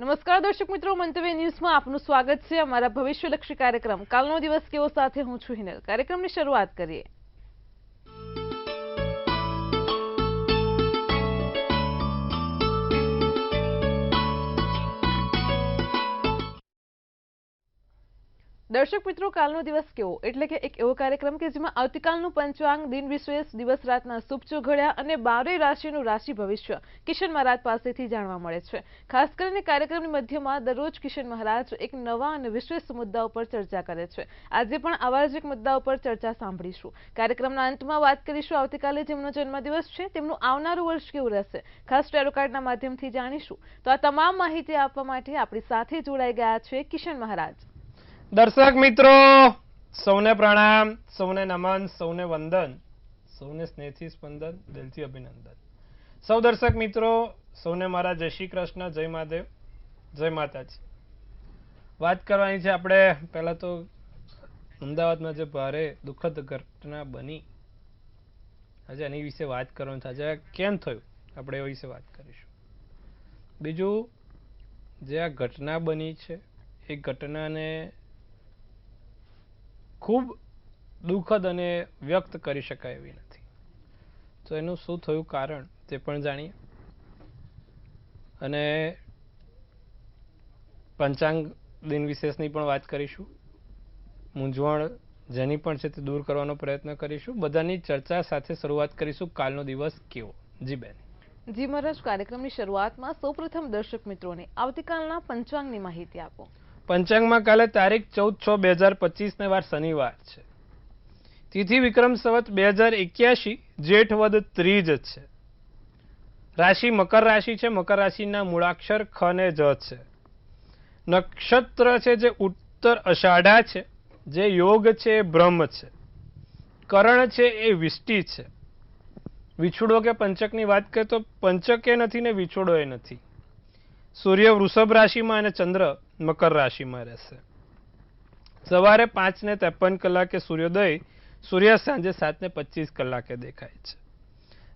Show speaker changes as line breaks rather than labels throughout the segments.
નમસ્કાર દર્શક મિત્રો, મંતવ્ય ન્યૂઝમાં આપનું સ્વાગત છે. અમારા ભવિષ્યલક્ષી કાર્યક્રમ કાલનો દિવસ કેવો સાથે હું છું હિનલ. કાર્યક્રમની શરૂઆત કરીએ. દર્શક મિત્રો, કાલનો દિવસ કેવો એટલે કે એક એવો કાર્યક્રમ કે જેમાં આવતીકાલનું પંચાંગ, દિન વિશેષ, દિવસ રાતના શુભ ચોઘડિયા અને 12 રાશિનું રાશિ ભવિષ્ય કિશન મહારાજ પાસેથી જાણવા મળે છે. ખાસ કરીને કાર્યક્રમની મધ્યમાં દરરોજ કિશન મહારાજ એક નવા અને વિશેષ મુદ્દા ઉપર ચર્ચા કરે છે. આજે પણ આવા જ એક મુદ્દા ઉપર ચર્ચા સાંભળીશું. કાર્યક્રમના અંતમાં વાત કરીશું આવતીકાલે જેમનો જન્મદિવસ છે તેમનું આવનારું વર્ષ કેવું રહેશે, ખાસ ટેરો કાર્ડના માધ્યમથી જાણીશું. તો આ તમામ માહિતી આપવા માટે આપણી સાથે જોડાઈ ગયા છે કિશન મહારાજ.
દર્શક મિત્રો, સૌને પ્રણામ, સૌને નમન, સૌને વંદન, સૌને સ્નેહથી સ્પંદન, દિલથી અભિનંદન. સૌ દર્શક મિત્રો, સૌને મારા જય શ્રી કૃષ્ણ, જય મહાદેવ, જય માતાજી. વાત કરવાની છે આપણે પહેલા તો અમદાવાદમાં જે ભારે દુઃખદ ઘટના બની, આજે એની વિશે વાત કરવાની છે. આજે કેમ થયું આપણે એ વિશે વાત કરીશું. બીજું, જે આ ઘટના બની છે એ ઘટનાને ખૂબ દુઃખદ અને વ્યક્ત કરી શકાય એવી નથી. તો એનું શું થયું કારણ તે પણ જાણીએ અને પંચાંગ દિન વિશેષની પણ વાત કરીશું. મૂંઝવણ જેની પણ છે તે દૂર કરવાનો પ્રયત્ન કરીશું. બધાની ચર્ચા સાથે શરૂઆત કરીશું. કાલનો દિવસ કેવો? જી બેન.
જી મહારાજ, કાર્યક્રમની શરૂઆતમાં સૌપ્રથમ દર્શક મિત્રોને આવતીકાલના પંચાંગની માહિતી આપો.
પંચાંગમાં કાલે તારીખ 14/6/2025 ને વાર શનિવાર છે. તિથિ વિક્રમ સંવત 2081, જેઠ વદ ત્રીજ છે. રાશિ મકર રાશિ છે. મકર રાશિના મૂળાક્ષર ખ અને જ છે. નક્ષત્ર છે જે ઉત્તર અષાઢા છે. જે યોગ છે એ બ્રહ્મ છે. કરણ છે એ વિષ્ટિ છે. વિછોડો કે પંચકની વાત કરીએ તો પંચકે નથી ને વિછોડો એ નથી. સૂર્ય વૃષભ રાશિમાં અને ચંદ્ર મકર રાશિમાં રહેશે. સવારે 5:53 સૂર્યોદય, સૂર્યાસ્ત સાંજે 7:25 દેખાય છે.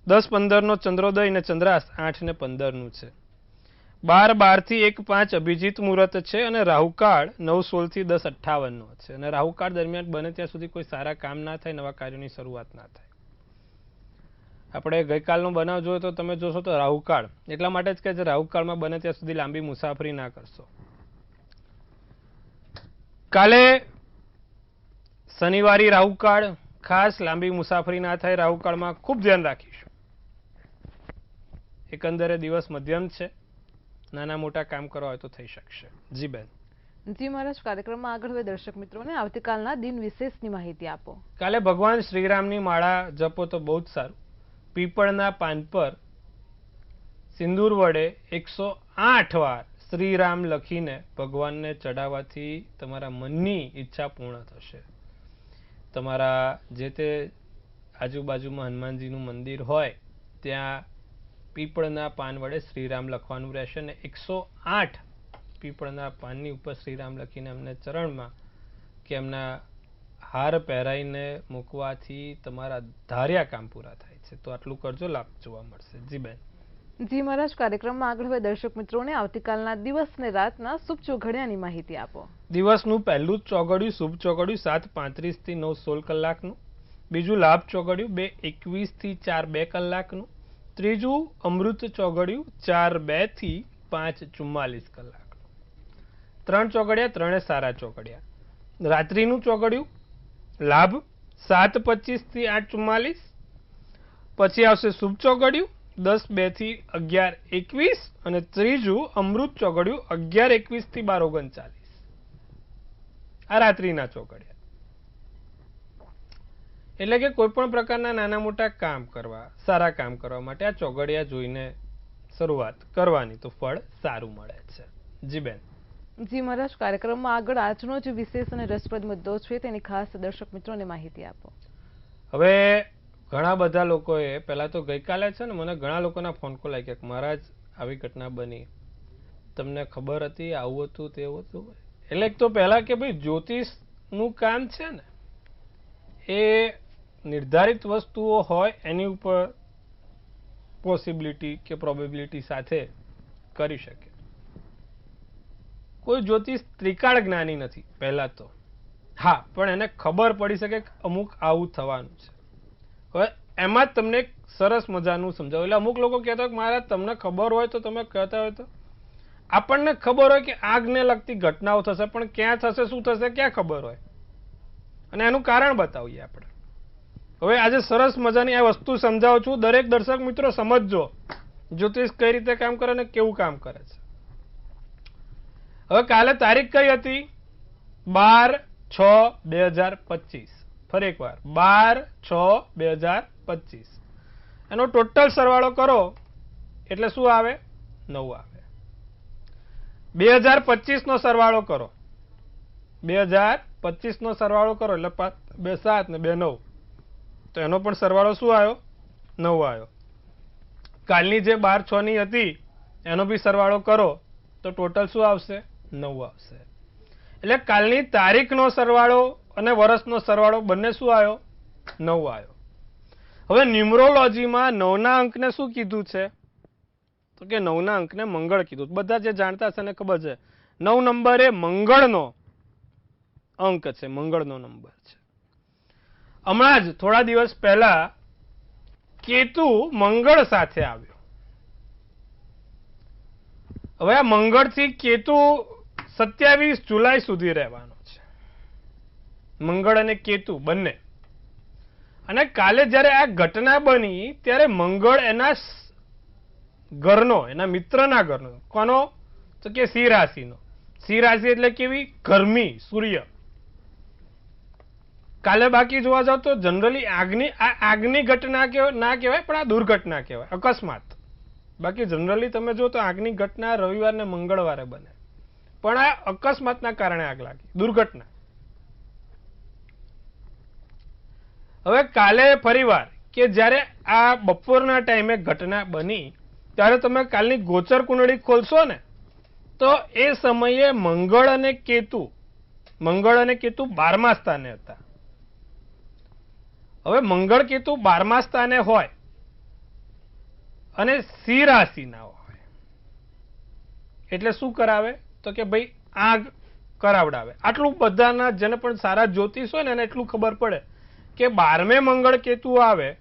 10:15 ચંદ્રોદય અને ચંદ્રાસ્ત 8:15 છે. 12:12 થી 1:05 અભિજીત મુહૂર્ત છે અને રાહુકાળ 9:16 થી 10:58 છે. અને રાહુકાળ દરમિયાન બને ત્યાં સુધી કોઈ સારા કામ ના થાય, નવા કાર્યોની શરૂઆત ના થાય. આપણે ગઈકાલનો બનાવ જોયો તો તમે જોશો તો રાહુકાળ એટલા માટે જ કે છે રાહુકાળમાં બને ત્યાં સુધી લાંબી મુસાફરી ના કરશો. કાલે શનિવારી રાહુકાળ, ખાસ લાંબી મુસાફરી ના થાય રાહુકાળમાં ખૂબ ધ્યાન રાખીશું. એકંદરે દિવસ મધ્યમ છે. નાના મોટા કામ કરવા હોય તો થઈ શકશે. જી બેન.
જી મહારાજ, કાર્યક્રમમાં આગળ હવે દર્શક મિત્રોને આવતીકાલના દિન વિશેષની માહિતી આપો.
કાલે ભગવાન શ્રીરામની માળા જપો તો બહુ જ સારું. પીપળના પાન પર સિંદૂર વડે 108 વાર શ્રીરામ લખીને ભગવાનને ચડાવવાથી તમારા મનની ઈચ્છા પૂર્ણ થશે. તમારા જે તે આજુબાજુમાં હનુમાનજીનું મંદિર હોય ત્યાં પીપળના પાન વડે શ્રીરામ લખવાનું રહેશે અને 108 પીપળના પાનની ઉપર શ્રીરામ લખીને એમને ચરણમાં કે એમના હાર પહેરાઈને મૂકવાથી તમારા ધાર્યા કામ પૂરા થાય છે. તો આટલું કરજો, લાભ જોવા મળશે. જી બેન.
જી મહારાજ, કાર્યક્રમમાં આગળ હવે દર્શક મિત્રોને આવતીકાલના દિવસ ને રાતના શુભ ચોઘડિયાની માહિતી આપો.
દિવસનું પહેલું જ ચોઘડિયું શુભ ચોઘડિયું 7:35 થી 9:16 બીજું લાભ ચોઘડિયું 2:21 થી 4:02 કલાકનું. ત્રીજું અમૃત ચોઘડિયું 4:02 થી 5:44 કલાકનું. 3 ચોઘડિયા, 3 સારા ચોઘડિયા. રાત્રિનું ચોઘડિયું લાભ 7:25 થી 8:44. પછી આવશે શુભ ચોઘડિયું 10:02 થી 11:21 અને ત્રીજું અમૃત ચોઘડિયું 11:21 થી 12:39. આ રાત્રિના ચોઘડિયા. એટલે કે કોઈ પણ પ્રકારના નાના મોટા કામ કરવા, સારા કામ કરવા માટે આ ચોઘડિયા જોઈને શરૂઆત કરવાની તો ફળ સારું મળે છે. જી બેન.
જી મહારાજ, કાર્યક્રમમાં આગળ આજનો જે વિશેષ અને રસપ્રદ મુદ્દો છે તેની ખાસ દર્શક મિત્રોને માહિતી આપો.
હવે ઘણા બધા લોકોએ પહેલા તો ગઈકાલે છે ને મને ઘણા લોકોના ફોન કોલ આવ્યા કે મહારાજ આવી ઘટના બની, તમને ખબર હતી, આવું હતું, તેવું હતું. એટલે એક તો પહેલા કે ભાઈ જ્યોતિષનું કામ છે ને એ નિર્ધારિત વસ્તુઓ હોય એની ઉપર પોસિબિલિટી કે પ્રોબેબિલિટી સાથે કરી શકે. કોઈ જ્યોતિષ ત્રિકાળ જ્ઞાની નથી પહેલા તો. હા, પણ એને ખબર પડી શકે કે અમુક આવું થવાનું છે. હવે એમાં જ તમને એક સરસ મજાનું સમજાવું. એટલે અમુક લોકો કહેતા હોય કે મારા તમને ખબર હોય તો તમે કહેતા હોય તો. આપણને ખબર હોય કે આગને લગતી ઘટનાઓ થશે, પણ ક્યાં થશે, શું થશે, ક્યાં ખબર હોય. અને એનું કારણ બતાવીએ આપણે. હવે આજે સરસ મજાની આ વસ્તુ સમજાવું છું. દરેક દર્શક મિત્રો સમજજો જ્યોતિષ કઈ રીતે કામ કરે અને કેવું કામ કરે છે. હવે કાલે તારીખ કઈ હતી? 12/6/2025. ફરી એકવાર 12/6/2025. એનો ટોટલ સરવાળો કરો એટલે શું આવે? 9 આવે. 2025 નો સરવાળો કરો. 2025 નો સરવાળો કરો એટલે 2 7 ને 2 9. તો એનો પણ સરવાળો શું આવ્યો? 9 આવ્યો. કાલની જે 12/6 ની હતી એનો બી સરવાળો કરો તો ટોટલ શું આવશે? 9 આવશે. એટલે કાલની તારીખનો સરવાળો અને વર્ષનો સરવાળો બંને શું આવ્યો? 9 આવ્યો. હવે ન્યુમરોલોજીમાં 9ના અંકને શું કીધું છે? તો કે 9ના અંકને મંગળ કીધું. બધા જે જાણતા છે એને ખબર છે 9 નંબર એ મંગળનો અંક છે, મંગળનો નંબર છે. હમણાં જ થોડા દિવસ પહેલા કેતુ મંગળ સાથે આવ્યો. હવે આ મંગળથી કેતુ 27 જુલાઈ સુધી રહેવાનો છે. મંગળ અને કેતુ બંને. અને કાલે જ્યારે આ ઘટના બની ત્યારે મંગળ એના ઘરનો, એના મિત્રના ઘરનો, કોનો? તો કે સિંહ રાશિનો. સિંહ રાશિ એટલે કેવી? ગરમી, સૂર્ય. કાલે બાકી જોવા જાવ તો જનરલી આગની ઘટના ના કહેવાય, પણ આ દુર્ઘટના કહેવાય, અકસ્માત. બાકી જનરલી તમે જો તો આગની ઘટના રવિવાર ને મંગળવારે બને, પણ આ અકસ્માતના કારણે આગ લાગી, દુર્ઘટના. હવે કાલે ફરીવાર કે જ્યારે આ બપોરના ટાઈમે ઘટના બની ત્યારે તમે કાલની ગોચર કુંડળી ખોલશો ને તો એ સમયે મંગળ અને કેતુ 12મા સ્થાને હતા. હવે મંગળ કેતુ 12મા સ્થાને હોય અને સિંહ રાશિના હોય એટલે શું કરાવે? તો કે ભાઈ આગ કરાવડાવે. આટલું બધાના જેને પણ સારા જ્યોતિષ હોય ને એને એટલું ખબર પડે કે 12મે મંગળ કેતુ આવે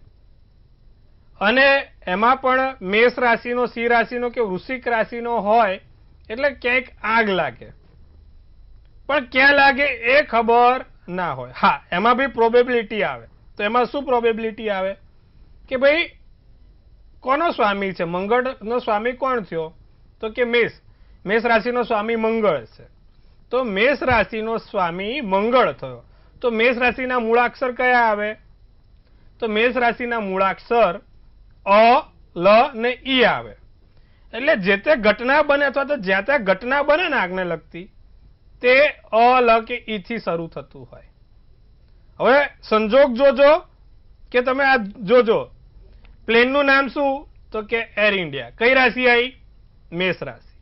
અને એમાં પણ મેષ રાશિનો, સિંહ રાશિનો કે વૃશ્ચિક રાશિનો હોય એટલે ક્યાંક આગ લાગે, પણ ક્યાં લાગે એ ખબર ના હોય. હા, એમાં બી પ્રોબેબિલિટી આવે. તો એમાં શું પ્રોબેબિલિટી આવે કે ભાઈ કોનો સ્વામી છે? મંગળનો સ્વામી કોણ થયો? તો કે મેષ રાશિનો સ્વામી મંગળ છે. તો મેષ રાશિનો સ્વામી મંગળ થયો. તો મેષ રાશિના મૂળાક્ષર કયા આવે? તો મેષ રાશિના મૂળાક્ષર અ, લ ને ઈ આવે. એટલે જે તે ઘટના બને અથવા તો જ્યાં ત્યાં ઘટના બને ને આગને લગતી તે અ, લ કે ઈ થી શરૂ થતું હોય. હવે સંજોગ જોજો કે તમે આ જોજો, પ્લેનનું નામ શું? તો કે એર ઇન્ડિયા. કઈ રાશિ આવી? મેષ રાશિ.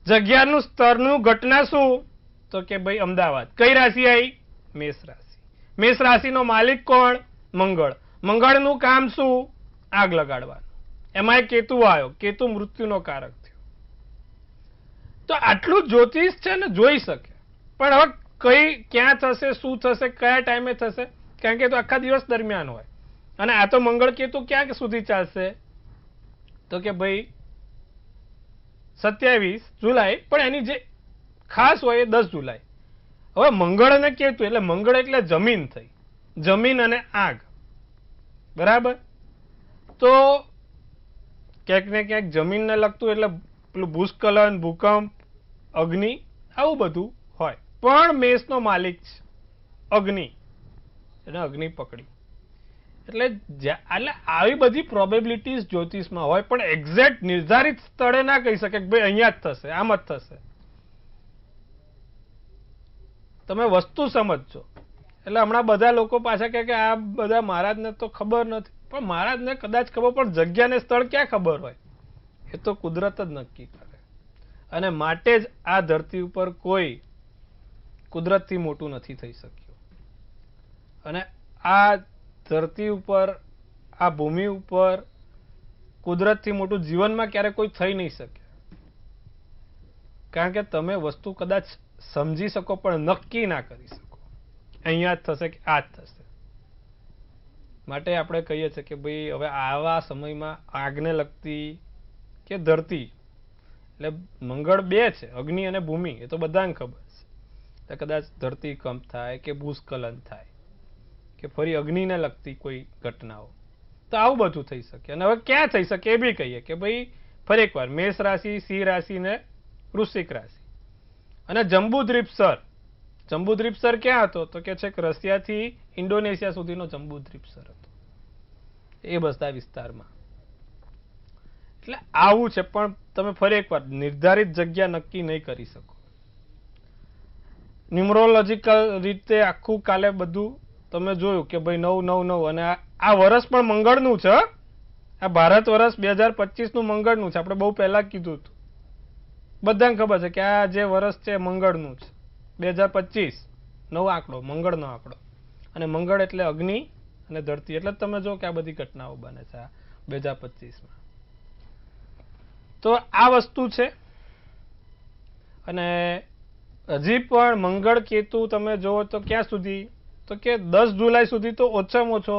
જગ્યાનું સ્તરનું ઘટના શું? તો કે ભાઈ અમદાવાદ. કઈ રાશિ આવી? મેષ રાશિ. મેષ રાશિનો માલિક કોણ? મંગળ. મંગળનું કામ શું? આગ લગાડવાનું. એમાં કેતુ આવ્યો. કેતુ મૃત્યુનો કારક થયો. તો આટલું જ્યોતિષ છે ને જોઈ શકે, પણ હવે ક્યાં થશે, શું થશે, કયા ટાઈમે થશે, કારણ કે તો આખા દિવસ દરમિયાન હોય. અને આ તો મંગળ કેતુ ક્યાં સુધી ચાલશે? તો કે ભાઈ 27 જુલાઈ, પણ એની જે ખાસ હોય એ 10 જુલાઈ. હવે મંગળ અને કેતુ એટલે મંગળ એટલે જમીન થઈ, જમીન અને આગ, બરાબર? તો ક્યાંક ને ક્યાંક જમીનને લગતું એટલે પેલું ભૂસ્ખલન, ભૂકંપ, અગ્નિ, આવું બધું હોય. પણ મેષનો માલિક છે અગ્નિ, એને અગ્નિ પકડી. એટલે આવી બધી પ્રોબેબિલિટીઝ જ્યોતિષમાં હોય, પણ એક્ઝેક્ટ નિર્ધારિત સ્થળે ના કહી શકે કે ભાઈ અહીંયા જ થશે, આમ જ થશે. તમે વસ્તુ સમજજો. એટલે હમણાં બધા લોકો પાછા કહે કે આ બધા મહારાજને તો ખબર નથી, પણ મહારાજને કદાચ ખબર, પણ જગ્યા ને સ્થળ ક્યાં ખબર હોય? એ તો કુદરત જ નક્કી કરે. અને માટે જ આ ધરતી ઉપર કોઈ કુદરતથી મોટું નથી થઈ શક્યું. અને આ ધરતી ઉપર, આ ભૂમિ ઉપર કુદરતથી મોટું જીવનમાં ક્યારે કોઈ થઈ નહીં શકે. કારણ કે તમે વસ્તુ કદાચ સમજી શકો પણ નક્કી ના કરી શકો. અહીંયા જ થશે કે આ જ થશે. માટે આપણે કહીએ છીએ કે ભાઈ હવે આવા સમયમાં આગને લગતી કે ધરતી, એટલે મંગળ બે છે, અગ્નિ અને ભૂમિ, એ તો બધાને ખબર છે. કદાચ ધરતી કંપ થાય કે ભૂસ્ખલન થાય કે ફરી અગ્નિને લગતી કોઈ ઘટનાઓ, તો આવું બધું થઈ શકે. અને હવે ક્યાં થઈ શકે એ બી કહીએ કે ભાઈ ફરી એકવાર મેષ રાશિ, સિંહ રાશિ ને વૃશ્ચિક રાશિ. અને જંબુદ્વીપસર, જંબુદ્વીપસર ક્યાં હતો? તો કે છે રશિયાથી ઇન્ડોનેશિયા સુધીનો જંબુદ્વીપસર હતો, એ બધા વિસ્તારમાં. એટલે આવું છે. પણ તમે ફરી એકવાર નિર્ધારિત જગ્યા નક્કી નહીં કરી શકો. ન્યુમરોલોજીકલ રીતે આખું કાલે બધું તમે જોયું કે ભાઈ 9-9-9, અને આ વર્ષ પણ મંગળનું છે. આ ભારત વર્ષ 2025 નું મંગળનું છે. આપણે બહુ પહેલા કીધું હતું, બધાને ખબર છે કે આ જે વર્ષ છે મંગળનું છે. 2025 નવો આંકડો, મંગળનો આંકડો. અને મંગળ એટલે અગ્નિ અને ધરતી. એટલે તમે જો કે આ બધી ઘટનાઓ બને છે 2025માં. તો આ વસ્તુ છે. અને હજી પણ મંગળ કેતુ તમે જોવો તો ક્યાં સુધી? તો કે 10 જુલાઈ સુધી તો ઓછામાં ઓછો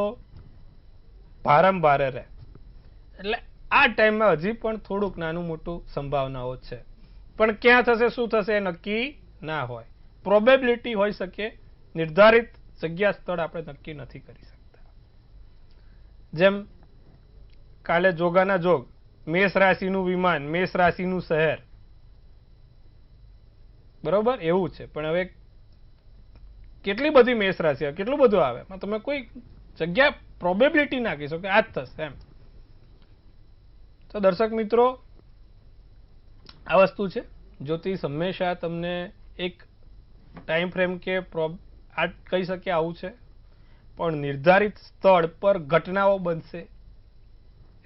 ભારે રહે. એટલે આ ટાઈમમાં હજી પણ થોડુંક નાનું મોટું સંભાવનાઓ છે. પણ ક્યાં થશે, શું થશે નક્કી ના હોય. પ્રોબેબિલિટી હોઈ શકે, નિર્ધારિત જગ્યા સ્થળ આપણે નક્કી નથી કરી શકતા. જેમ કાલે જોગાના જોગ, મેષ રાશિનું વિમાન, મેષ રાશિનું શહેર, બરોબર એવું છે. પણ હવે કેટલી બધી મેષ રાશિ, કેટલું બધું આવે, તમે કોઈ જગ્યા પ્રોબેબિલિટી ના કહી શકો આ જ થશે એમ. તો દર્શક મિત્રો, આ વસ્તુ છે. જ્યોતિષ હંમેશા તમને એક ટાઈમ ફ્રેમ કે આ કહી શકે આવું છે, પણ નિર્ધારિત સ્થળ પર ઘટનાઓ બનશે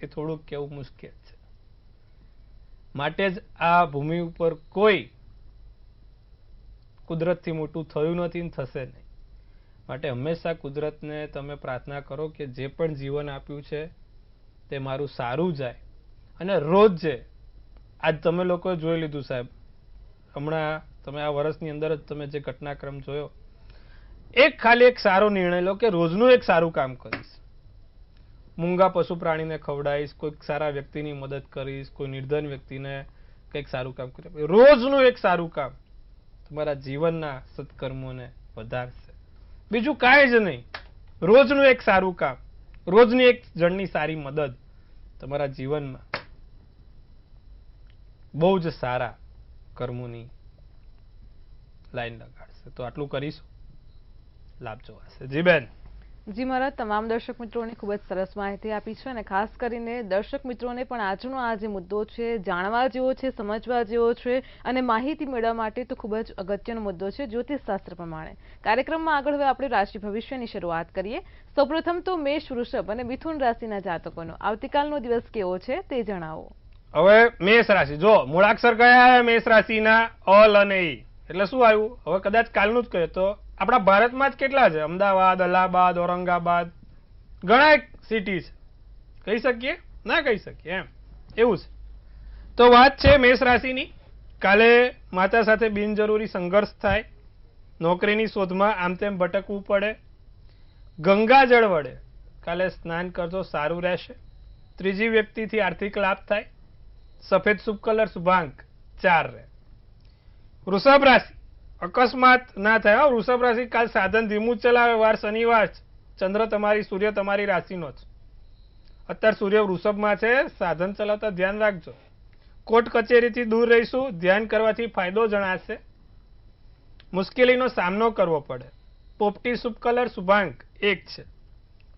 એ થોડુંક કેવું મુશ્કેલ છે. માટે જ આ ભૂમિ ઉપર કોઈ કુદરતથી મોટું થયું નથી ને થશે નહીં. માટે હંમેશા કુદરતને તમે પ્રાર્થના કરો કે જે પણ જીવન આપ્યું છે તે મારું સારું જાય. અને રોજ જે આજ તમે લોકોએ જોઈ લીધું સાહેબ, હમણાં તમે આ વર્ષની અંદર જ તમે જે ઘટનાક્રમ જોયો, ખાલી એક સારો નિર્ણય લો કે રોજનું એક સારું કામ કરીશ. મૂંગા પશુ પ્રાણીને ખવડાવીશ, કોઈક સારા વ્યક્તિની મદદ કરીશ, કોઈ નિર્ધન વ્યક્તિને કંઈક સારું કામ કરીશ. રોજનું એક સારું કામ તમારા જીવનના સત્કર્મોને વધારશે. બીજું કાંઈ જ નહીં. રોજનું એક સારું કામ, રોજની એક જણની સારી મદદ તમારા જીવનમાં બહુ જ સારા કર્મોની લાઈન લગાડશે. તો આટલું કરીશું, લાભ જોવાશે. જી બેન.
જી મહારાજ, તમામ દર્શક મિત્રોને ખૂબ જ સરસ માહિતી આપી છે. અને ખાસ કરીને દર્શક મિત્રોને પણ આજનો આ જે મુદ્દો છે જાણવા જેવો છે, સમજવા જેવો છે, અને માહિતી મેળવવા માટે તો ખૂબ જ અગત્યનો મુદ્દો છે જ્યોતિષશાસ્ત્ર પ્રમાણે. કાર્યક્રમમાં આગળ હવે આપણે રાશિ ભવિષ્યની શરૂઆત કરીએ. સૌપ્રથમ તો મેષ, વૃષભ અને મિથુન રાશિના જાતકોનો આવતીકાલનો દિવસ કેવો છે તે જણાવો.
હવે મેષ રાશિ, જો મૂળાક્ષર કયા આવ્યા મેષ રાશિના? અલ અને ઈ. એટલે શું આવ્યું? હવે કદાચ કાલનું જ કહે તો આપણા ભારતમાં જ કેટલા છે? અમદાવાદ, અલ્હાબાદ, ઔરંગાબાદ, ઘણા સિટી છે. કહી શકીએ ના કહી શકીએ એમ, એવું છે. તો વાત છે મેષ રાશિની. કાલે માતા સાથે બિનજરૂરી સંઘર્ષ થાય, નોકરીની શોધમાં આમ તેમ ભટકવું પડે. ગંગાજળ વડે કાલે સ્નાન કરજો, સારું રહેશે. ત્રીજી વ્યક્તિથી આર્થિક લાભ થાય. સફેદ શુભ કલર શુભાંક 4 રહે. વૃષભ રાશિ, અકસ્માત ના થાય. વૃષભ રાશિ કાલ સાધન ધીમું ચલાવે, વાર શનિવાર, ચંદ્ર તમારી, સૂર્ય તમારી રાશિનો છે. અત્યારે સૂર્ય વૃષભમાં છે, સાધન ચલાવતા ધ્યાન રાખજો. કોર્ટ કચેરીથી દૂર રહીશું, ધ્યાન કરવાથી ફાયદો જણાશે. મુશ્કેલીનો સામનો કરવો પડે. પોપટી શુભ કલર શુભાંક 1 છે.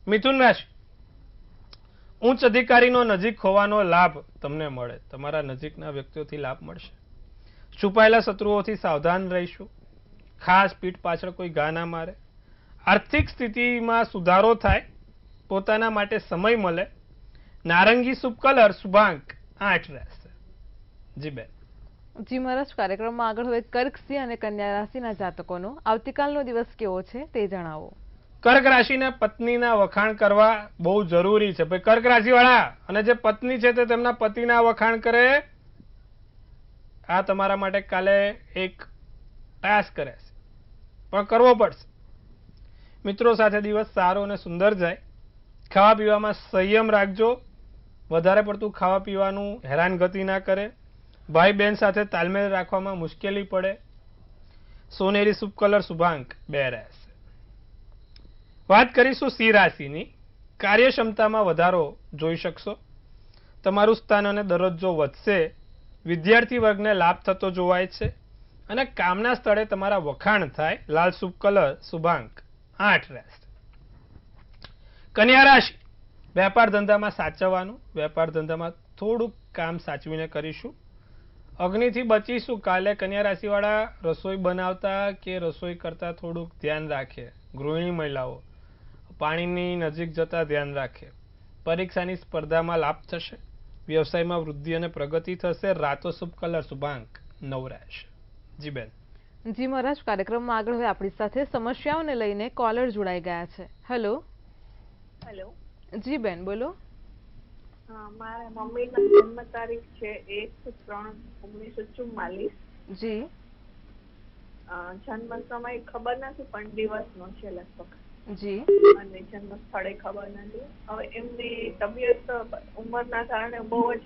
મિથુન રાશિ, ઉચ્ચ અધિકારીનો નજીક હોવાનો લાભ તમને મળે. તમારા નજીકના વ્યક્તિઓથી લાભ મળશે. છુપાયેલા શત્રુઓથી સાવધાન રહીશું. ખાસ પીઠ પાછળ કોઈ ઘા ના મારે. આર્થિક સ્થિતિમાં સુધારો થાય, પોતાના માટે સમય મળે. નારંગી શુભ કલર શુભાંક 8 રહેશે. જી બેન.
જી મહારાજ, કાર્યક્રમમાં આગળ હવે કર્ક, સિંહ અને કન્યા રાશિના જાતકોનો આવતીકાલનો દિવસ કેવો છે તે જણાવો.
કર્ક રાશિના પત્નીના વખાણ કરવા બહુ જરૂરી છે. ભાઈ કર્ક રાશિ વાળા અને જે પત્ની છે તે તેમના પતિના વખાણ કરે, આ તમારા માટે કાલે એક ટાસ્ક રહેશે, પણ કરવો પડશે. મિત્રો સાથે દિવસ સારો અને સુંદર જાય. ખાવા પીવામાં સંયમ રાખજો. વધારે પડતું ખાવા પીવાનું હેરાનગતિ ના કરે. ભાઈ બહેન સાથે તાલમેલ રાખવામાં મુશ્કેલી પડે. સોનેરી શુભ કલર શુભાંક 2 રહેશે. વાત કરીશું સિંહ રાશિની. કાર્યક્ષમતામાં વધારો જોઈ શકશો. તમારું સ્થાન અને દરજ્જો વધશે. વિદ્યાર્થી વર્ગને લાભ થતો જોવાય છે અને કામના સ્થળે તમારા વખાણ થાય. લાલ શુભ કલર શુભાંક 8 રહેશે. કન્યા રાશિ. વેપાર ધંધામાં સાચવવાનું. વેપાર ધંધામાં થોડુંક કામ સાચવીને કરીશું. અગ્નિથી બચીશું. કાલે કન્યા રાશિવાળા રસોઈ બનાવતા કે રસોઈ કરતા થોડુંક ધ્યાન રાખે. ગૃહિણી મહિલાઓ પાણીની નજીક જતા ધ્યાન રાખે. પરીક્ષાની સ્પર્ધામાં લાભ થશે. વ્યવસાયમાં વૃદ્ધિ અને પ્રગતિ થશે. રાતો શુભ કલર શુભાંક 9 રહેશે. જી બેન.
જી મહારાજ, કાર્યક્રમમાં આગળ હવે આપણી સાથે સમસ્યાઓને લઈને કોલર જોડાઈ ગયા છે. હેલો.
હેલો.
જી બેન, બોલો.
મારા મમ્મીનો જન્મ તારીખ છે 1/3/1944.
જી.
જન્મ સમય ખબર નથી પણ દિવસનો છે લગભગ.
જી.
અને જન્મ સ્થળે ખબર નથી. હવે એમની તબિયત ઉંમરના કારણે બહુ જ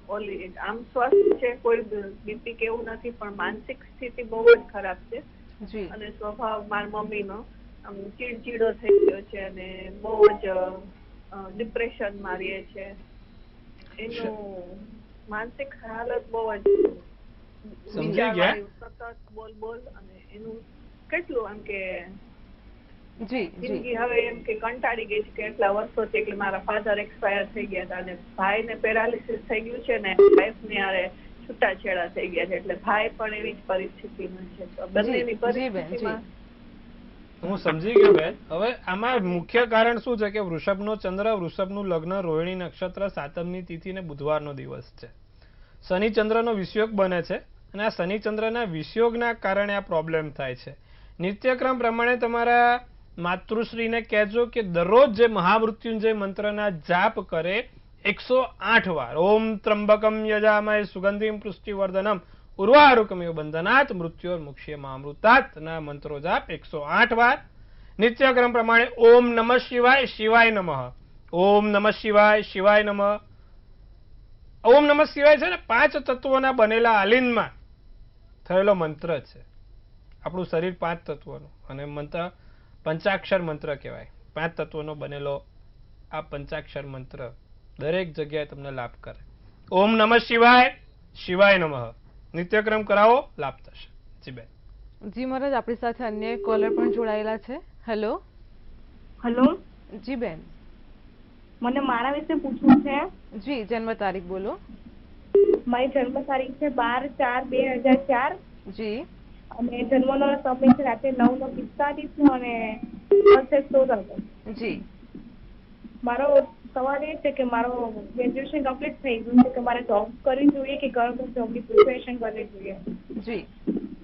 ઓલી આમ સ્વસ્થ છે, કોઈ બીપી કે એવું નથી, પણ માનસિક સ્થિતિ બહુ જ ખરાબ છે.
જી.
અને સ્વભાવ મારા મમ્મીનો આમ ચીડચીડો થઈ ગયો છે અને બહુ જ ડિપ્રેશનમાં રહે છે. એનું માનસિક હાલત બહુ જ
સમજી ગયા.
સતત બોલ અને એનું કેટલું એમ કે
જી.
જિંદગી હવે એમ કે કંટાળી ગઈ છે કે એટલા વર્ષોથી. એટલે મારા ફાધર એક્સપાયર થઈ ગયા હતા અને ભાઈને પેરાલિસિસ થઈ ગયું છે ને વાઈફને હારે છૂટાછેડા થઈ ગયા છે. એટલે ભાઈ પણ એવી જ પરિસ્થિતિમાં છે. તો બંનેની પરિસ્થિતિમાં
હું સમજી ગયો બેન. હવે આમાં મુખ્ય કારણ શું છે કે વૃષભનો ચંદ્ર, વૃષભનું લગ્ન, રોહિણી નક્ષત્ર, સાતમની તિથિ ને બુધવારનો દિવસ છે. શનિ ચંદ્રનો વિષયોગ બને છે અને આ શનિ ચંદ્રના વિષયોગના કારણે આ પ્રોબ્લેમ થાય છે. નિત્યક્રમ પ્રમાણે તમારા માતૃશ્રીને કહેજો કે દરરોજ જે મહામૃત્યુંજય મંત્રના જાપ કરે 108 વાર. ઓમ ત્રંબકમ યજામહે સુગંધિમ પુષ્ટિવર્ધનમ ઉર્વારુકમેવ બંધનાત મૃત્યોર્મુક્ષ્ય મામૃતાત ના મંત્રો જાપ 108 વાર. નિત્યક્રમ પ્રમાણે ઓમ નમઃ શિવાય, શિવાય નમઃ, ઓમ નમઃ શિવાય, શિવાય નમઃ. ઓમ નમઃ શિવાય છે ને 5 તત્વોના બનેલા આલિંદમાં થયેલો મંત્ર છે. આપણું શરીર 5 તત્વોનું અને મંત્ર પંચાક્ષર મંત્ર કહેવાય. 5 તત્વોનો બનેલો આ પંચાક્ષર મંત્ર દરેક જગ્યાએ તમને લાભ કરે. ઓમ નમઃ શિવાય, શિવાય નમઃ. નિત્યક્રમ કરાવો, લાભ થશે. જી બેન.
જી મહારાજ, આપણી સાથે અન્ય કોલર પણ જોડાયેલા છે. હેલો.
હેલો.
જી બેન.
મને મારા વિશે પૂછવું છે.
જી, જન્મ તારીખ બોલો.
મારી જન્મ તારીખ છે 12/4/2004.
જી.
અને જન્મનો સમય છે રાતે 9:45 અને વર્ષે 16.
જી.
મારો સવાલ એ છે કે મારો ગ્રેજ્યુએશન કમ્પ્લીટ થઈ ગયું છે કે મારે જોબ કરવી જોઈએ કે ગવર્મેન્ટ જોબની પ્રિપેરેશન કરવી જોઈએ.
જી.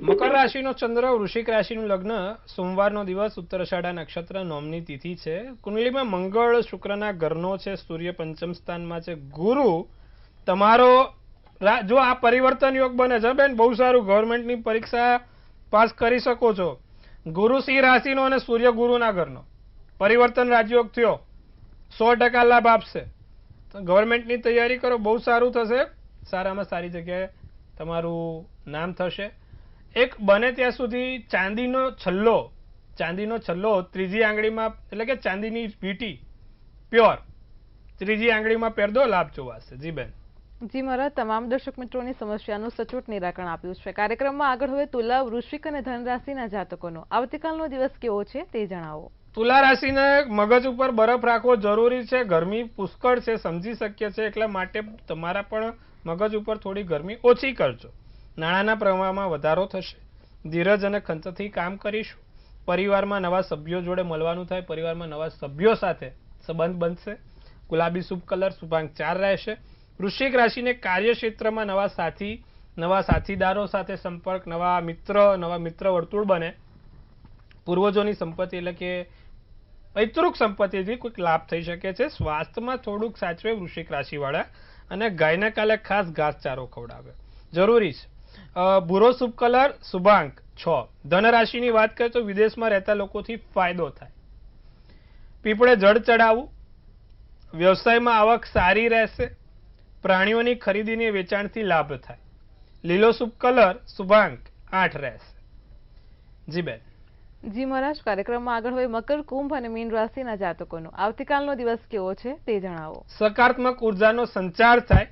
મકર રાશિનો ચંદ્ર, વૃશ્ચિક રાશિનું લગ્ન, સોમવારનો દિવસ, ઉત્તરાષાઢા નક્ષત્ર, નોમની તિથિ છે. કુંડલીમાં મંગળ શુક્રના ઘરનો છે. સૂર્ય પંચમ સ્થાનમાં છે. ગુરુ તમારો જો આ પરિવર્તન યોગ બને છે બેન, બહુ સારું. ગવર્મેન્ટની પરીક્ષા પાસ કરી શકો છો. ગુરુ સિંહ રાશિનો અને સૂર્ય ગુરુના ઘરનો પરિવર્તન રાજયોગ થયો. 100% લાભ આપશે. તો ગવર્મેન્ટની તૈયારી કરો, બહુ સારું થશે. સારામાં સારી જગ્યાએ તમારું નામ થશે. એક બને ત્યાં સુધી ચાંદીનો છલ્લો ત્રીજી આંગળીમાં, એટલે કે ચાંદીની વીંટી પ્યોર ત્રીજી આંગળીમાં પહેર દો, લાભ જોવાશે. જી બેન.
જી મહારાજ, તમામ દર્શક મિત્રોની સમસ્યાનું સચોટ નિરાકરણ આપ્યું છે. કાર્યક્રમમાં આગળ હવે તુલા, વૃશ્ચિક અને ધન રાશિના જાતકોનો આવતીકાલનો દિવસ કેવો છે તે જણાવો.
તુલા રાશિને મગજ ઉપર બરફ રાખવો જરૂરી છે. ગરમી પુષ્કળ છે, સમજી શકીએ છે. એટલા માટે તમારા પણ મગજ ઉપર થોડી ગરમી ઓછી કરજો. નાણાંના પ્રવાહમાં વધારો થશે. ધીરજ અને ખંતથી કામ કરીશું. પરિવારમાં નવા સભ્યો જોડે મળવાનું થાય. પરિવારમાં નવા સભ્યો સાથે સંબંધ બનશે. ગુલાબી શુભ કલર શુભાંક 4 રહેશે. વૃશ્ચિક રાશિને કાર્યક્ષેત્રમાં નવા સાથીદારો સાથે સંપર્ક, નવા મિત્ર વર્તુળ બને. પૂર્વજોની સંપત્તિ એટલે કે પૈતૃક સંપત્તિથી કોઈક લાભ થઈ શકે છે. સ્વાસ્થ્યમાં થોડુંક સાચવે વૃશ્ચિક રાશિવાળા અને ગાયને કાલે ખાસ ઘાસચારો ખવડાવે. જરૂરી છે. ભૂરો શુભ કલર શુભાંક 6. ધન રાશિની વાત કરીએ તો વિદેશમાં રહેતા લોકોથી ફાયદો થાય. પીપળે જળ ચડાવવું, વ્યવસાયમાં આવક સારી રહેશે, પ્રાણીઓની ખરીદીની વેચાણથી લાભ થાય. લીલો શુભ કલર શુભાંક 8 રહેશે. જી બેન.
જી મહારાજ, કાર્યક્રમમાં આગળ હોય મકર, કુંભ અને મીન રાશિના જાતકોનો આવતીકાલનો દિવસ કેવો છે તે જણાવો.
સકારાત્મક ઉર્જાનો સંચાર થાય,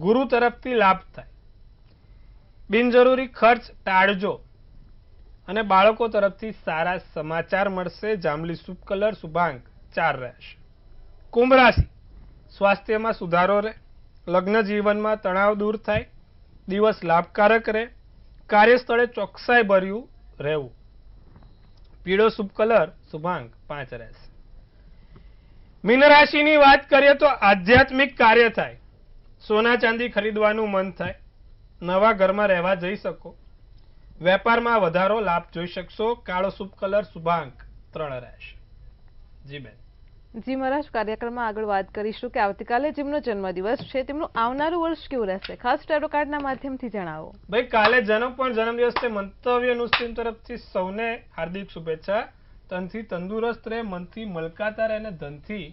ગુરુ તરફથી લાભ થાય, બિનજરૂરી ખર્ચ ટાળજો અને બાળકો તરફથી સારા સમાચાર મળશે. જાંબલી શુભ કલર શુભાંક 4 રહેશે. કુંભ રાશિ, સ્વાસ્થ્યમાં સુધારો રહે, લગ્ન જીવનમાં તણાવ દૂર થાય, દિવસ લાભકારક રહે, કાર્યસ્થળે ચોકસાઈ ભર્યું રહેવું. પીળો શુભ કલર શુભાંક 5 રહેશે. મીન રાશિની વાત કરીએ તો આધ્યાત્મિક કાર્ય થાય, સોના ચાંદી ખરીદવાનું મન થાય, નવા ઘરમાં રહેવા જઈ શકો, વેપારમાં વધારો લાભ જોઈ શકશો. કાળો શુભ કલર શુભાંક 3 રહેશે. જી બેન.
જી મહારાજ, કાર્યક્રમમાં આગળ વાત કરીશું કે આવતીકાલે જેમનો જન્મદિવસ છે તેમનું આવનારું વર્ષ કેવું રહેશે. ખાસ ટેરો કાર્ડના માધ્યમથી જણાવો.
ભાઈ, કાલે જેનો પણ જન્મદિવસ છે, મંતવ્ય ન્યૂઝ ટીમ તરફથી સૌને હાર્દિક શુભેચ્છા. તનથી તંદુરસ્ત રહે, મનથી મલકાતા રહે અને ધનથી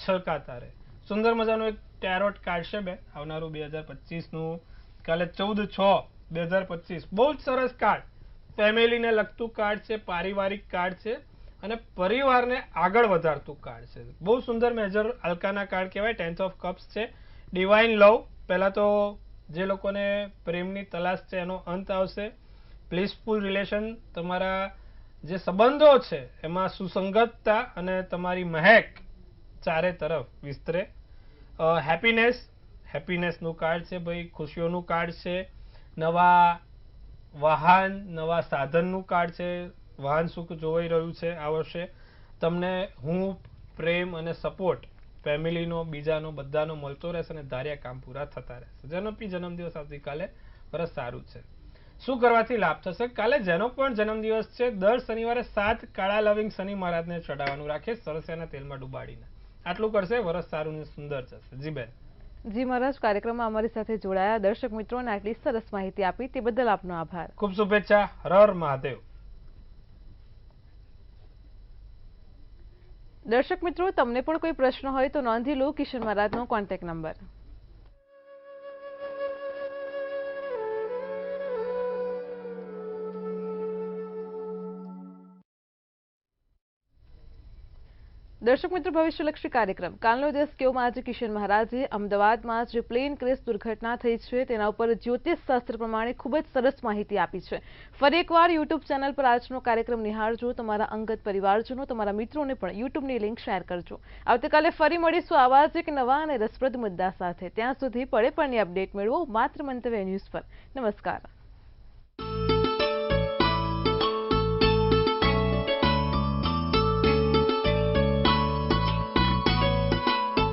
છલકાતા રહે. સુંદર મજાનું એક ટેરોટ કાર્ડ છે બે, આવનારું 2025 નું. કાલે 14/6/2025. બહુ જ સરસ કાર્ડ, ફેમિલીને લગતું કાર્ડ છે, પારિવારિક કાર્ડ છે અને પરિવારને આગળ વધારતું કાર્ડ છે. બહુ સુંદર મેજર હલકાના કાર્ડ કહેવાય. 10th ઓફ કપ્સ છે, ડિવાઇન લવ. પહેલા તો જે લોકોને પ્રેમની તલાશ છે એનો અંત આવશે. બ્લિસફુલ રિલેશન, તમારા જે સંબંધો છે એમાં સુસંગતતા અને તમારી મહેક ચારે તરફ વિસ્તરે. હેપીનેસનું કાર્ડ છે ભાઈ, ખુશીઓનું કાર્ડ છે. નવા વાહન, નવા સાધનનું કાર્ડ છે. વાહન સુખ જોવાઈ રહ્યું છે આ વર્ષે. તમને હૂંફ, પ્રેમ અને સપોર્ટ ફેમિલીનો, બીજાનો, બધાનો મળતો રહેશે અને ધાર્યા કામ પૂરા થતા રહેશે. જેનો બી જન્મદિવસ આવતીકાલે વરસ સારું છે. શું કરવાથી લાભ થશે? કાલે જેનો પણ જન્મદિવસ છે દર શનિવારે 7 કાળા લવિંગ શનિ મહારાજને ચડાવવાનું રાખે, સરસિયાના તેલમાં ડુબાડીને. આટલું કરશે, વરસ સારું ને સુંદર જશે. જી બેન.
જી મહારાજ, કાર્યક્રમમાં અમારી સાથે જોડાયા દર્શક મિત્રોને આટલી સરસ માહિતી આપી તે બદલ આપનો આભાર.
ખૂબ શુભેચ્છા. હર હર મહાદેવ.
દર્શક મિત્રો, તમને પણ કોઈ પ્રશ્ન હોય તો નોંધી લો કિશન મહારાજનો કોન્ટેક્ટ નંબર. દર્શક મિત્રો, ભવિષ્યલક્ષી કાર્યક્રમ કાલનો દિવસ કેવોમાં આજે કિશન મહારાજે અમદાવાદમાં જે પ્લેન ક્રેશ દુર્ઘટના થઈ છે તેના ઉપર જ્યોતિષ શાસ્ત્ર પ્રમાણે ખૂબ જ સરસ માહિતી આપી છે. ફરી એકવાર યુટ્યુબ ચેનલ પર આજનો કાર્યક્રમ નિહાળજો. તમારા અંગત પરિવારજનો, તમારા મિત્રોને પણ યુટ્યુબની લિંક શેર કરજો. આવતીકાલે ફરી મળીશું આવા જ એક નવા અને રસપ્રદ મુદ્દા સાથે. ત્યાં સુધી પડે પણની અપડેટ મેળવો માત્ર મંતવ્ય ન્યૂઝ પર. નમસ્કાર.